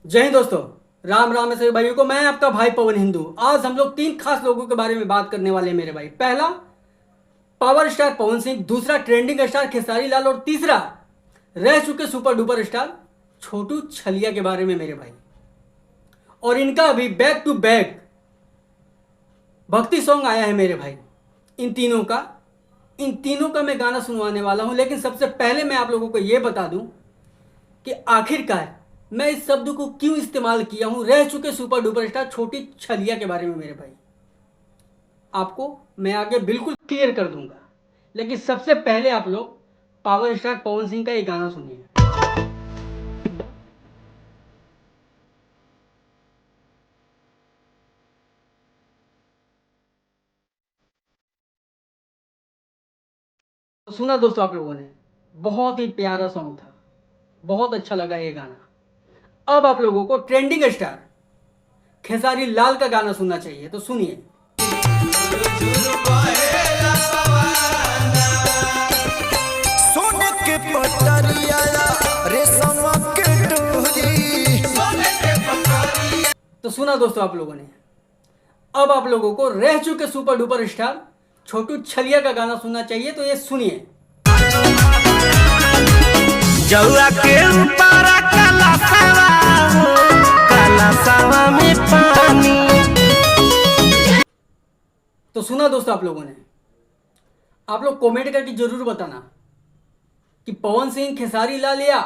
जय हिंद दोस्तों। राम राम है सभी भाइयों को। मैं आपका भाई पवन हिंदू। आज हम लोग तीन खास लोगों के बारे में बात करने वाले हैं मेरे भाई। पहला पावर स्टार पवन सिंह, दूसरा ट्रेंडिंग स्टार खेसारी लाल और तीसरा रह चुके सुपर डुपर स्टार छोटू छलिया के बारे में मेरे भाई। और इनका अभी बैक टू बैक भक्ति सॉन्ग आया है मेरे भाई। इन तीनों का मैं गाना सुनवाने वाला हूं। लेकिन सबसे पहले मैं आप लोगों को यह बता दूं कि आखिरकार मैं इस शब्द को क्यों इस्तेमाल किया हूं रह चुके सुपर डुपर स्टार छोटी छलिया के बारे में मेरे भाई। आपको मैं आगे बिल्कुल क्लियर कर दूंगा। लेकिन सबसे पहले आप लोग पावर स्टार पवन सिंह का एक गाना सुनिए। तो सुना दोस्तों आप लोगों ने, बहुत ही प्यारा सॉन्ग था, बहुत अच्छा लगा ये गाना। अब आप लोगों को ट्रेंडिंग स्टार खेसारी लाल का गाना सुनना चाहिए, तो सुनिए। सोने के पटरिया रेशम के डोरी। तो सुना दोस्तों आप लोगों ने। अब आप लोगों को रह चुके सुपर डुपर स्टार छोटू छलिया का गाना सुनना चाहिए, तो ये सुनिए। जौआ के ऊपर काला सावा में पानी। तो सुना दोस्तों आप लोगों ने। आप लोग कमेंट करके जरूर बताना कि पवन सिंह, खेसारी लाल या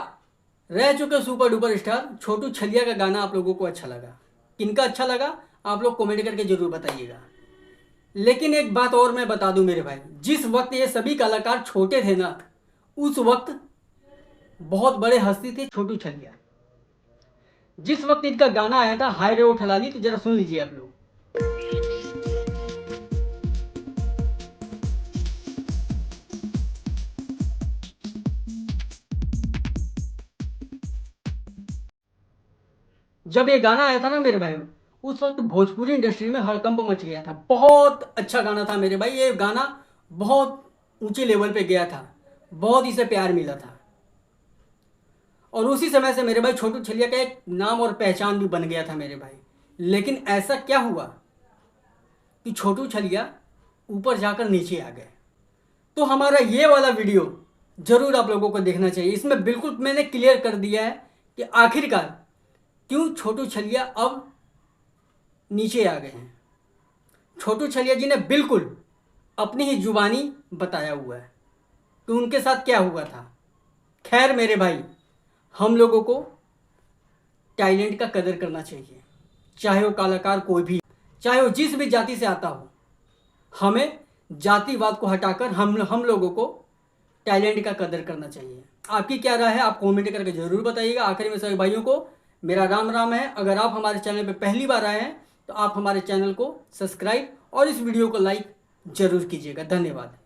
रह चुके सुपर डुपर स्टार छोटू छलिया का गाना आप लोगों को अच्छा लगा। किनका अच्छा लगा आप लोग कमेंट करके जरूर बताइएगा। लेकिन एक बात और मैं बता दूं मेरे भाई, जिस वक्त ये सभी कलाकार छोटे थे ना, उस वक्त बहुत बड़े हस्ती थे छोटू छलिया। जिस वक्त इनका गाना आया था हाय रे उठ लाली, तो जरा सुन लीजिए आप लोग। जब ये गाना आया था ना मेरे भाई, उस वक्त भोजपुरी इंडस्ट्री में हड़कंप मच गया था। बहुत अच्छा गाना था मेरे भाई। ये गाना बहुत ऊंचे लेवल पे गया था, बहुत इसे प्यार मिला था। और उसी समय से मेरे भाई छोटू छलिया का एक नाम और पहचान भी बन गया था मेरे भाई। लेकिन ऐसा क्या हुआ कि छोटू छलिया ऊपर जाकर नीचे आ गए। तो हमारा ये वाला वीडियो जरूर आप लोगों को देखना चाहिए। इसमें बिल्कुल मैंने क्लियर कर दिया है कि आखिरकार क्यों छोटू छलिया अब नीचे आ गए हैं। छोटू छलिया जी ने बिल्कुल अपनी ही जुबानी बताया हुआ है कि उनके साथ क्या हुआ था। खैर मेरे भाई, हम लोगों को टैलेंट का कदर करना चाहिए, चाहे वो कलाकार कोई भी, चाहे वो जिस भी जाति से आता हो। हमें जातिवाद को हटाकर हम लोगों को टैलेंट का कदर करना चाहिए। आपकी क्या राय है आप कमेंट करके जरूर बताइएगा। आखिर में सभी भाइयों को मेरा राम राम है। अगर आप हमारे चैनल पर पहली बार आए हैं तो आप हमारे चैनल को सब्सक्राइब और इस वीडियो को लाइक जरूर कीजिएगा। धन्यवाद।